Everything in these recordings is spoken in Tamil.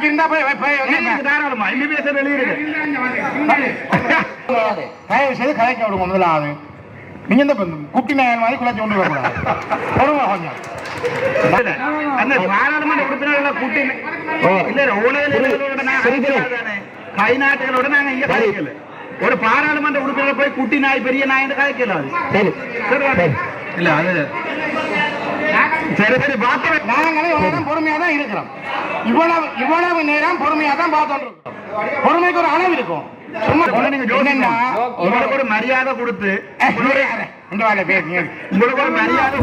உனக்கு இருந்தா போய் தாராளமா MBBS வெளியிடுங்க. தயவு செய்து கலைக்க விடுங்க. முதலாவது நீங்க இந்த குட்டி நாயன் மாதிரி குலைச்சு கொண்டு வரக்கூடாது. பொறுமை கொஞ்சம். அந்த பாராளுமன்ற உறுப்பினர்களை கூட்டி கை நாட்டுகளோட நாங்க இங்க கலைக்கல. ஒரு பாராளுமன்ற உறுப்பினர் போய் குட்டி நாய் பெரிய நாய் கலைக்கல. இல்ல அது சரி சரி பார்த்து நாங்களும் பொறுமையா தான் இருக்கிறோம். இவ்வளவு நேரம் பொறுமையா தான் பார்த்துட்டு இருக்கோம். பொறுமைக்கு ஒரு அளவு இருக்கும். மரியாதை கொடுத்து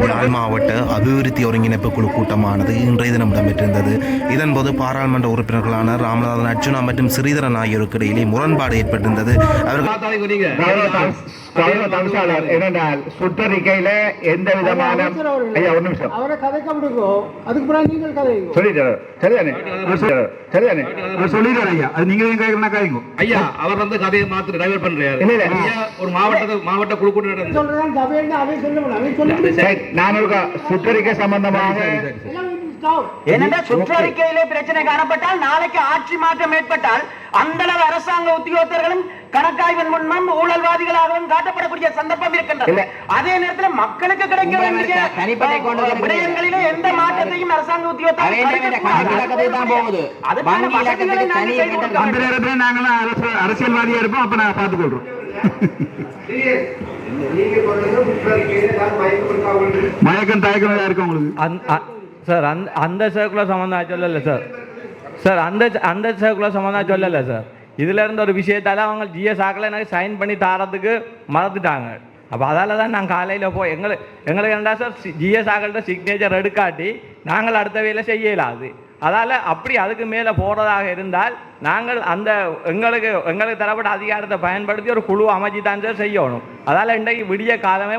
யாழ் மாவட்ட அபிவிருத்தி ஒருங்கிணைப்பு குழு கூட்டமானது இன்றைய தினம் இடம்பெற்றிருந்தது. இதன்போது பாராளுமன்ற உறுப்பினர்களான ராமநாதன் அர்ஜுனா மற்றும் ஸ்ரீதரன் ஆகியோருக்கு இடையிலே முரண்பாடு ஏற்பட்டிருந்தது. என்னென்றால் சுற்றறிக்கையில எந்த விதமான ஒரு நிமிஷம் ஐயா அவர் வந்து கதையை மாத்திர டைவர்ட் பண்றாரு. ஒரு மாவட்ட குழு கூட்டம் நான் ஒரு சுற்றறிக்கை சம்பந்தமாக ஏனென்றால் சுற்றறிக்கையிலே பிரச்சனை காணப்பட்டால் நாளைக்கு ஆட்சி மாற்றம் ஏற்பட்டால் அந்த அளவு அரசாங்க உத்தியோகத்தர்களும் கணக்காய்வின் முன்னும் ஊழல்வாதிகளாகவும் காட்டப்படக்கூடிய சந்தர்ப்பம் இருக்கின்றது. அதே நேரத்தில் மக்களுக்கு கிடைக்க வேண்டிய விடயங்களிலே எந்த மாற்றத்தையும் அரசாங்க உத்தியோகத்தர்கள் அரசியல்வாதியா இருப்போம். அப்ப நான் பார்த்துக் கொள்றோம். மயக்கம் தயக்கம் இருக்கு உங்களுக்கு சார். அந்த சர்க்குலர் சம்பந்தம் சொல்லலை சார். சார் அந்த சர்க்குலர் சம்பந்தம் சொல்லலை சார். இதுல இருந்த ஒரு விஷயத்தால அவங்க ஜிஎஸ் ஆக்கல எனக்கு சைன் பண்ணி தாரத்துக்கு மறந்துட்டாங்க. அப்போ அதால தான் நாங்கள் காலையில் போய் எங்களுக்கு என்ன சார் ஜிஎஸ் ஆக்கள்கிட்ட சிக்னேச்சர் எடுக்காட்டி நாங்கள் அடுத்த வேலை செய்யலாது. அதால் அப்படி அதுக்கு மேலே போகிறதாக இருந்தால் நாங்கள் அந்த எங்களுக்கு தரப்பட்ட அதிகாரத்தை பயன்படுத்தி ஒரு குழு அமைச்சு தான் சார் செய்யணும். அதால் இன்றைக்கு விடிய காலமே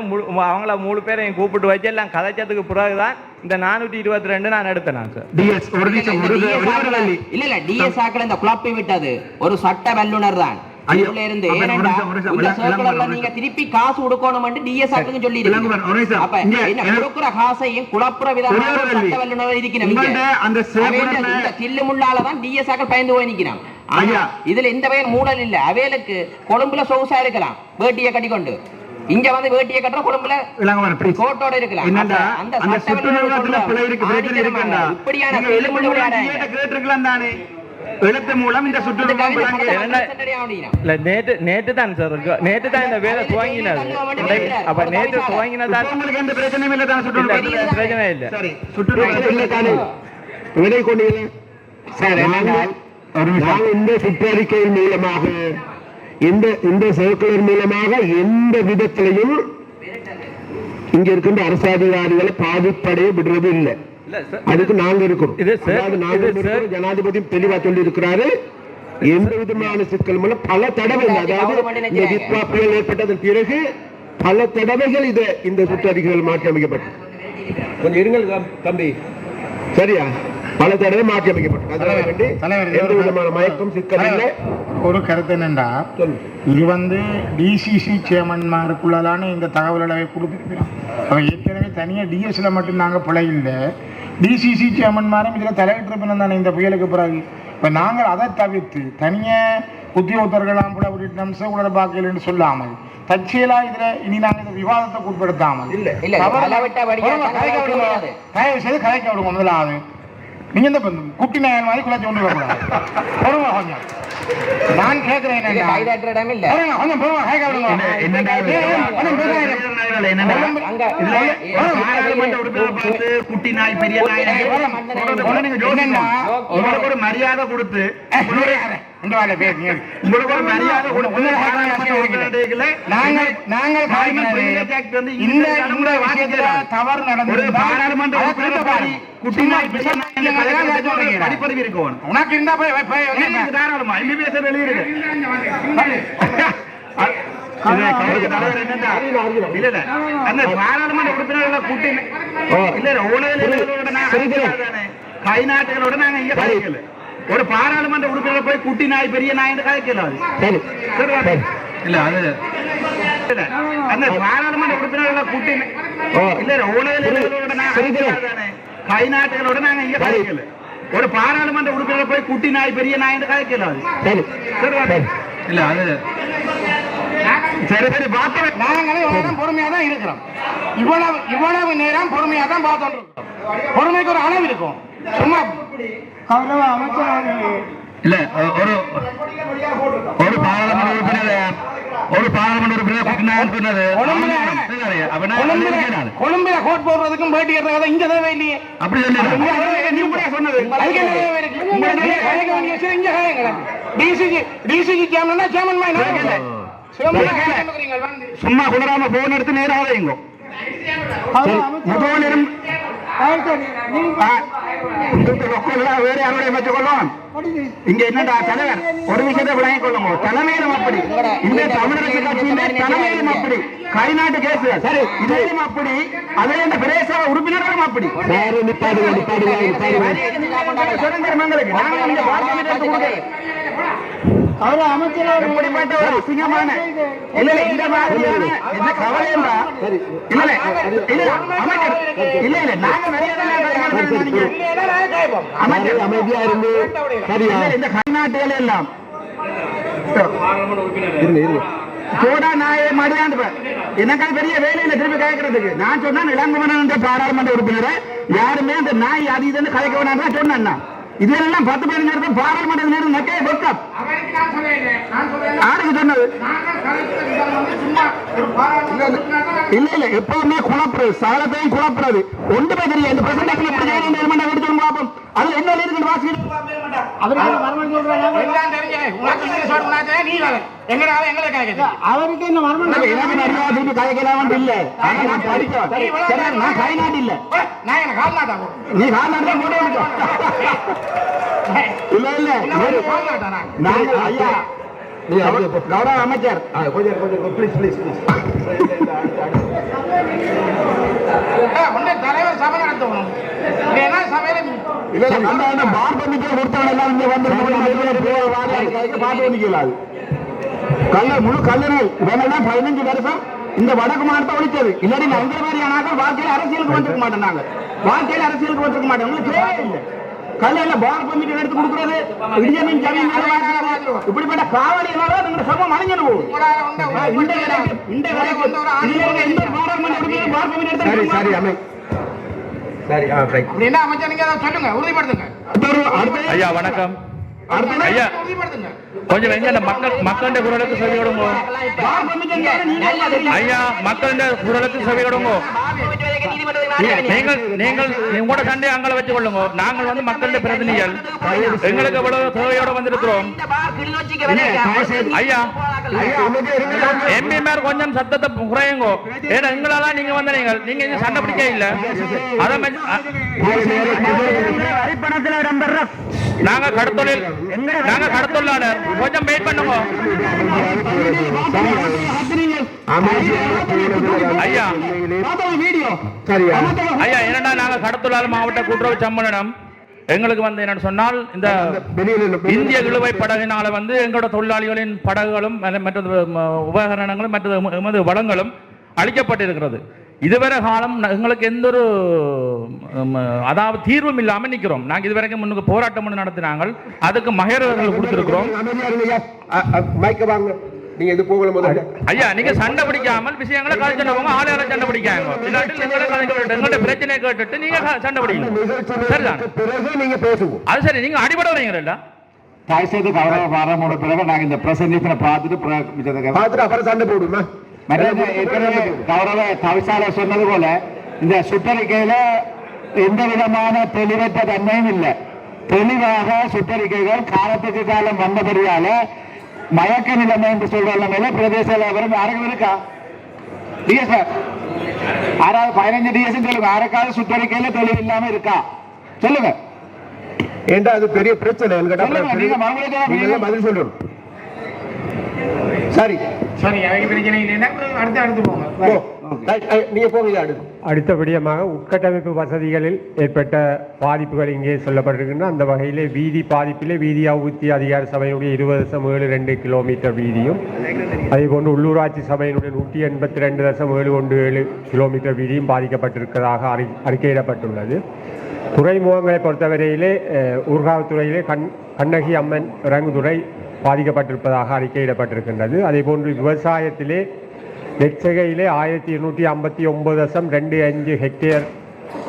அவங்கள 3 பேரையும் கூப்பிட்டு வச்சு எல்லாம் கதைச்சதுக்கு பிறகுதான் இந்த 422 நான் எடுத்தேன் சார். இல்ல டிஎஸ் ஆக்கள் இந்த குழப்பி விட்டது ஒரு சட்ட வல்லுநர் தான். நீங்க திருப்பி காசு கொடுக்கணும் டிஎஸ் ஆக்கள் சொல்லி கொடுக்குற காசையும் குழப்புற விதமாக சட்ட வல்லுநர் இருக்கிற தில்லு முள்ளாலதான் டிஎஸ் ஆக்கள் பயந்து போய் நிற்கிறான். இதுல இந்த பெயர் மூடல் இல்ல. அவைகளுக்கு கொழும்புல சொகுசா இருக்கலாம் வேட்டியை கட்டிக்கொண்டு. இங்க வந்து வேட்டியை கட்டுற கொழும்புல கோட்டோட இருக்கலாம். எழுத்து மூலம் இந்த நேற்று தான் சார் நேற்று தான் இந்த வேலை துவங்கினது. அப்ப நேற்று துவங்கினதா எந்த பிரச்சனையும் இல்லை தான் பிரச்சனை இல்லை. விலை கொண்டு இந்த சுற்றறிக்கையின் மூலமாக இந்த சர்க்குலர் மூலமாக எந்த விதத்திலையும் இங்க இருக்கின்ற அரசாதிகாரிகளை பாதிப்படைய விடுறது இல்லை. அதுக்கு நாங்க இருக்கிறோம். ஜனாதிபதி தெளிவா சொல்லி இருக்கிறாரு. எந்த விதமான சிக்கல் மூலம் பல தடவை அதாவது புயல் ஏற்பட்டதன் பிறகு பல தடவைகள் இந்த சுற்றறிக்கைகள் மாற்றி அமைக்கப்பட்டது. கொஞ்சம் இருங்கள் தம்பி. சரியா? பல தடவை மாற்றி அமைக்கப்பட்டது. எந்த விதமான மயக்கம் சிக்கல் இல்லை. ஒரு கருத்து என்னண்டா இது வந்து டிசிசி சேர்மன்மாருக்குள்ளதான இந்த தகவல்களை கொடுத்துருக்கிறோம். ஏற்கனவே தனியாக டிஎஸ்ல மட்டும் நாங்கள் பிழை இல்லை. டிசிசி சேர்மன்மாரும் இதில் தலையிட்டிருப்பினோம் தானே இந்த புயலுக்கு பிறகு. இப்போ நாங்கள் அதை தவிர்த்து தனியாக உத்தியோகத்தர்களாம் கூட விட்டு கூட பார்க்கலன்னு சொல்லாமல் தற்செயலாக இதில் இனி நாங்கள் இந்த விவாதத்தை உட்படுத்தாமல் தயவு செய்து கலைக்க விடுங்க. முதலாவது நீங்க இந்த குட்டி நாயன் மாதிரி குலைச்சு கொண்டு வரக்கூடாது. பொறுமை கொஞ்சம். நான் கேட்கிறேன் குட்டி நாய் பெரிய ஒரு மரியாதை கொடுத்து தவறு நடந்தது உனக்கு இருந்தா தாராளமா MBBS வெளியிடுங்க. பாராளுமன்ற உறுப்பினர்களை கூட்டி கை நாட்டுகளோட நாங்க இங்க கலைக்கல. ஒரு பாராளுமன்ற உறுப்பினர் போய் குட்டி நாய் பெரிய நாய் கலைக்கல. இல்ல அது அந்த பாராளுமன்ற உறுப்பினர்களை கூட்டி கை நாட்டுகளோட நாங்க இங்க கலைக்கல. ஒரு பாராளுமன்ற உறுப்பினர் போய் குட்டி நாய் பெரிய நாய் என்று கதைக்கலாம். சரி இல்ல அது சரி சரி பார்த்தோம். நாங்களே நேரம் பொறுமையா தான் இருக்கிறோம். இவ்வளவு நேரம் பொறுமையா தான் பார்த்தோம். பொறுமைக்கு ஒரு அளவு இருக்கும். சும்மா கௌரவ அமைச்சர் இல்ல ஒரு பாராளுமன்ற உறுப்பினர் கொழும்புல கோட் போடுறதுக்கும் பேட்டி எடுறத இங்க தேவை இல்லையே. அப்படி சொன்னது சும்மா குளராம போன் எடுத்து நேராக வைங்க. வேற யாருடைய வச்சுக்கொள்ளும். இங்க என்னடா தலைவர் ஒரு விஷயத்தை விளங்கிக் கொள்ளுங்க. தலைமையிலும் அப்படி இந்த தமிழரசு கட்சியில தலைமையிலும் அப்படி கைநாட்டு கேஸ் சரி இதையும் அப்படி அதே இந்த பிரதேச உறுப்பினர்களும் அப்படி சுதந்திரமங்களுக்கு நாங்கள் இந்த பார்லிமெண்ட் அவர் அமைச்சர் இப்படிப்பட்ட ஒரு அசிங்கமான இல்ல இந்த மாதிரியான என்ன கவலை இல்ல இல்ல இல்ல அமைச்சர் இல்ல இல்ல நாங்க அமைதியா இருந்து இந்த கைநாட்டுகள் எல்லாம் போடா நாயே மடியாண்டு எனக்காக பெரிய வேலையில திருப்பி கேட்கறதுக்கு நான் சொன்னா இளங்குமணன் என்ற பாராளுமன்ற உறுப்பினரை யாருமே அந்த நாய் அது இதுன்னு கலைக்க வேணாம் சொன்னேன். இதெல்லாம் 10 நேரத்தில் பாராளுமன்ற நேரம் நக்கே வெக்கப் யாருக்கு சொன்னது இல்ல இல்ல எப்பவுமே குழப்புறது சகலத்தையும் குழப்புறது ஒன்றுமே தெரியும். இந்த பிரசண்டத்தில் எப்படி எடுத்து பார்ப்போம். அதுல என்ன இருக்கு வாசிக்கிட்டு அவருக்கு என்ன மர்மம் திருப்பி கலைக்கலாம் இல்ல நான் படிச்சேன். நான் கைநாட்டு இல்ல நீ கால்நாட்டா போட்டு இல்ல இல்ல நாங்க ஐயா கௌரவ அமைச்சர் தலைவர் சபை நடத்தணும். முழு கல்லணை இவங்கெல்லாம் 15 வருஷம் இந்த வடக்கு மாவட்டத்தை ஒழிச்சது. இல்லாட்டி அந்த மாதிரியான வாழ்க்கையில அரசியலுக்கு வந்திருக்க மாட்டோம். நாங்க வாழ்க்கையில அரசியலுக்கு வந்திருக்க மாட்டோம். உங்களுக்கு தேவை இல்லை. கல்ல பார் பர்மிட் எடுத்து கொடுக்கிறது இடியமின் ஜமீன் இப்படிப்பட்ட காவலியால நம்ம சமம் அழிஞ்சு போகும். இந்த சரி அமை சரி என்ன அமைச்சர் நீங்க சொல்லுங்க உறுதிப்படுத்துங்க. ஐயா வணக்கம். ஐயா கொஞ்சம் எங்க மக்களுடைய குரலுக்கு செவி கொடுங்க. ஐயா மக்களுடைய குரலுக்கு செவி கொடுங்க. நீங்கள் உங்களோட சண்டையை அங்கே வச்சு கொள்ளுங்க. நாங்கள் வந்து மக்களுடைய பிரதிநிதிகள் எங்களுக்கு எவ்வளவு தேவையோட வந்திருக்கிறோம். ஐயா எம்பி மேர் கொஞ்சம் சத்தத்தை குறையுங்க. ஏன்னா எங்களால நீங்க வந்து நீங்க சண்டை பிடிக்க இல்ல. நாங்க கடத்தொழிலாளர் கொஞ்சம் வெயிட் பண்ணுங்க. ஐயா ஐயா என்னடா நாங்க கடத்தொழிலாளர் மாவட்ட கூட்டுறவு சம்மேளனம் எங்களுக்கு வந்து என்ன சொன்னால் இந்த இந்திய இழுவை படகினால வந்து எங்களோட தொழிலாளிகளின் படகுகளும் மற்ற உபகரணங்களும் மற்ற எமது வளங்களும் அளிக்கப்பட்டிருக்கிறது. இதுவரை காலம் எங்களுக்கு எந்த ஒரு அதாவது தீர்வும் இல்லாமல் நிற்கிறோம். நாங்கள் இதுவரைக்கும் முன்னுக்கு போராட்டம் நடத்தினாங்க. அதுக்கு மகேரர்கள் கொடுத்திருக்கிறோம். ஐயா நீங்க சண்டை பிடிக்காமல் விஷயங்களை கலைச்சு போங்க. ஆளுகளை சண்டை பிடிக்காங்க. எங்களோட பிரச்சனை கேட்டுட்டு நீங்க சண்டை பிடிக்கணும். சரிதான் அது சரி. நீங்க அடிபட வரீங்களா தாய்சேது கௌரவ பாராளுமன்ற பிறகு நாங்க இந்த பிரசன்டேஷனை பார்த்துட்டு அப்புறம் சண்டை போடுமா. கௌரவ தவிசாளர் சொன்னது போல இந்த சுற்றறிக்கையில எந்த விதமான தெளிவற்ற தன்மையும் இல்லை. தெளிவாக சுற்றறிக்கைகள் காலத்துக்கு காலம் வந்தபடியால மயக்க நிலைமை என்று சொல்ற நிலைமையில பிரதேச வியாபாரம் யாருக்கும் இருக்கா? டிஎஸ் யாராவது 15 டிஎஸ் சொல்லுங்க. யாருக்காவது சுற்றறிக்கையில தெளிவு இல்லாம இருக்கா சொல்லுங்க. ஏண்டா அது பெரிய பிரச்சனை. நீங்க பதில் சொல்லணும். சரி சரி பிரச்சனை இல்லைன்னா அடுத்து போங்க. நீங்க போங்க. அடுத்தபடியாக உட்கட்டமைப்பு வசதிகளில் ஏற்பட்ட பாதிப்புகள் இங்கே சொல்லப்பட்டிருக்கின்றன. அந்த வகையிலே வீதி பாதிப்பிலே வீதி அபிவிருத்தி அதிகார சபையினுடைய 20.72 கிலோமீட்டர் வீதியும் அதேபோன்று உள்ளூராட்சி சபையினுடைய 182.717 கிலோமீட்டர் வீதியும் பாதிக்கப்பட்டிருப்பதாக அறிக்கையிடப்பட்டுள்ளது. துறைமுகங்களை பொறுத்தவரையிலே ஊர்காவத்துறையிலே கண்ணகி அம்மன் இறங்குதுறை பாதிக்கப்பட்டிருப்பதாக அறிக்கையிடப்பட்டிருக்கின்றது. அதேபோன்று விவசாயத்திலே நெற்செகையிலே 1259.25 ஹெக்டேர்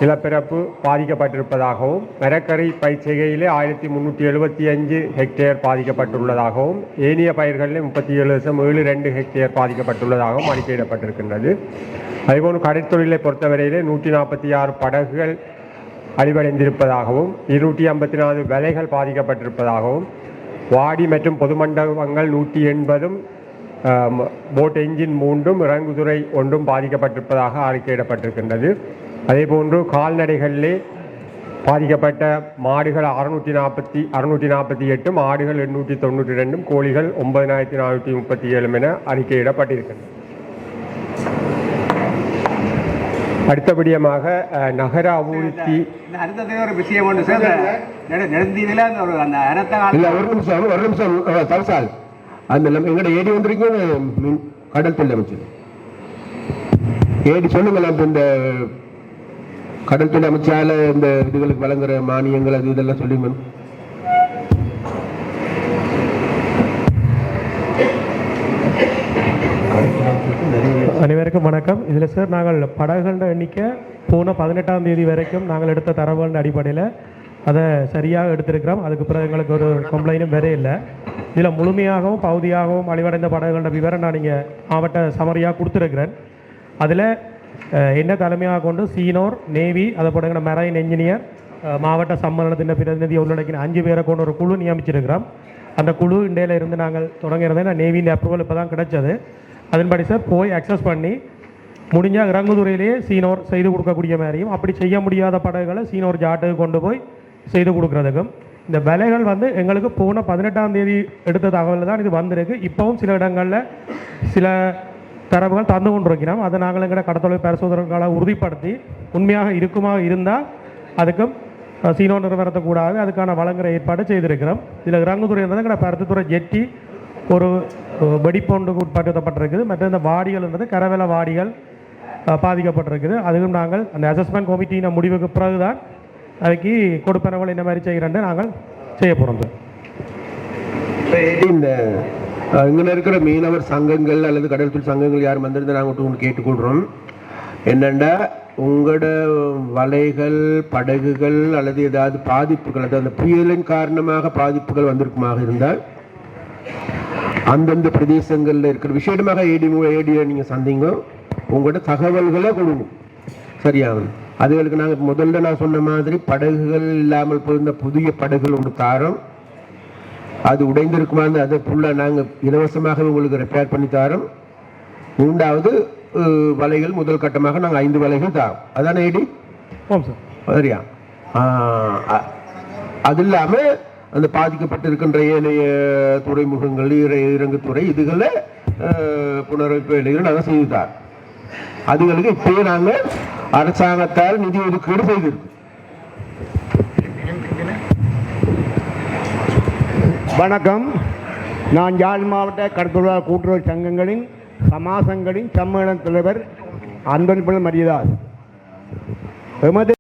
நிலப்பரப்பு பாதிக்கப்பட்டிருப்பதாகவும், மரக்கறி பயிர்ச்செய்கையிலே 1375 ஹெக்டேர் பாதிக்கப்பட்டுள்ளதாகவும், ஏனைய பயிர்களிலே 37.72 ஹெக்டேர் பாதிக்கப்பட்டுள்ளதாகவும் அறிக்கையிடப்பட்டிருக்கின்றது. அதேபோன்று கடற்தொழிலை பொறுத்தவரையிலே 146 படகுகள் அழிவடைந்திருப்பதாகவும், 254 வலைகள் பாதிக்கப்பட்டிருப்பதாகவும், வாடி மற்றும் பொது மண்டபங்கள் 180 போட் என்ஜின் 3 இறங்குதுறை 1 பாதிக்கப்பட்டிருப்பதாக அறிக்கையிடப்பட்டிருக்கின்றது. அதேபோன்று கால்நடைகளிலே பாதிக்கப்பட்ட மாடுகள் 648, ஆடுகள் 892, கோழிகள் 9437 என அறிக்கையிடப்பட்டிருக்கின்றன. அடுத்தபடியமாக நகர அபிவிருத்தி ஒரு விஷயம் ஒன்று சார், நெடுந்தீவில ஒரு அந்த ஒரு நிமிஷம் தவசால் அந்த எங்கட ஏடி வந்திருக்கீங்க கடல் தொழில் அமைச்சர் ஏடி சொல்லுங்களா. இந்த கடல் தொழில் அமைச்சால இந்த இதுகளுக்கு வழங்குற மானியங்கள் அது இதெல்லாம் சொல்லுங்க. அனைவருக்கும் வணக்கம். இதில் சார் நாங்கள் படகுகள எண்ணிக்கை போன 18ஆம் தேதி வரைக்கும் நாங்கள் எடுத்த தரவுகளின் அடிப்படையில் அதை சரியாக எடுத்திருக்கிறோம். அதுக்கு பிறகு எங்களுக்கு ஒரு கம்ப்ளைண்டும் வேற இல்லை. இதில் முழுமையாகவும் பகுதியாகவும் அழிவடைந்த படகுகளோட விவரம் நான் இங்கே மாவட்ட சமரியாக கொடுத்துருக்கிறேன். அதில் என்ன தலைமையாக கொண்டு சீனோர், நேவி, அதை போடுங்கிற மெரைன் என்ஜினியர், மாவட்ட சம்மேளனத்தின் பிரதிநிதி உள்ளடக்கின 5 பேரை கொண்டு ஒரு குழு நியமிச்சிருக்கிறோம். அந்த குழு இண்டையில் இருந்து நாங்கள் தொடங்கிறதே நேவியின் அப்ரூவல் இப்போ தான் கிடைச்சது. அதன்படி சார் போய் அக்சஸ் பண்ணி முடிஞ்சால் இறங்குதுறையிலேயே சீனோர் செய்து கொடுக்கக்கூடிய மாதிரியும், அப்படி செய்ய முடியாத படகுகளை சீனோர் ஜாட்டுக்கு கொண்டு போய் செய்து கொடுக்குறதுக்கும், இந்த விலைகள் எங்களுக்கு போன 18ஆம் தேதி எடுத்த தகவல் தான் இது வந்திருக்கு. இப்போவும் சில இடங்களில் சில தரவுகள் தந்து கொண்டிருக்கிறோம். அதை நாங்கள் எங்களை கடத்தொழில் பரிசோதனைகளை உறுதிப்படுத்தி உண்மையாக இருக்குமாக இருந்தால் அதுக்கும் சீனோ நிறுவனத்தை கூடாது அதுக்கான வழங்குகிற ஏற்பாடு செய்திருக்கிறோம். இதில் இறங்குதுறை இருந்தது எங்களை பருத்தித்துறை ஜெட்டி ஒரு வெடிப்பொண்டுக்கு உட்படுத்தப்பட்டிருக்குது. மற்ற இந்த வாடிகள் இருந்தது கரவேல வாடிகள் பாதிக்கப்பட்டிருக்குது. அதுவும் நாங்கள் அந்த அசஸ்மெண்ட் கமிட்டியின் முடிவுக்கு பிறகுதான் அதுக்கு கொடுப்பனவர்கள் என்ன மாதிரி செய்கிறேன்னு நாங்கள் செய்ய போகிறோம் சார். இந்த இங்கே இருக்கிற மீனவர் சங்கங்கள் அல்லது கடல் தொழில் சங்கங்கள் யாரும் வந்திருந்து நாங்கள் ஒன்று கேட்டுக்கொள்கிறோம். என்னென்னா உங்களோட வலைகள், படகுகள் அல்லது ஏதாவது பாதிப்புகள், அதாவது அந்த புயலின் காரணமாக பாதிப்புகள் வந்திருக்குமாக இருந்தால் அந்தந்த பிரதேசங்களில் இருக்கிற விசேடமாக ஏடியை நீங்கள் சந்திங்க, உங்களோட தகவல்களை கொடுங்க. சரியாகும். அதுகளுக்கு நாங்கள் முதல்ல நான் சொன்ன மாதிரி படகுகள் இல்லாமல் போயிருந்த புதிய படகுகள் ஒன்று தாரோம். அது உடைந்திருக்குமா அதை ஃபுல்லாக நாங்கள் இலவசமாக உங்களுக்கு ரிப்பேர் பண்ணி தாரோம். 3வது வலைகள் முதல் கட்டமாக நாங்கள் 5 வலைகள் தாரோம். அதானே ஏடி? சரியா? அது இல்லாமல் அந்த பாதிக்கப்பட்டிருக்கின்ற ஏனைய துறைமுகங்கள், இறங்குத்துறை இதுகளை புனரமைப்பு வேலைகள் நாங்கள் செய்துதார். அதுகளுக்கு இப்போயே நாங்கள் அரசாங்கத்தால் நிதி ஒதுக்கீடு செய்திருக்கோம். வணக்கம். நான் யாழ் மாவட்ட கடற்கொள்ளாளர் கூட்டுறவு சங்கங்களின் சமாசங்களின் சம்மேளன தலைவர் அந்தோணி மரியதாஸ். எமது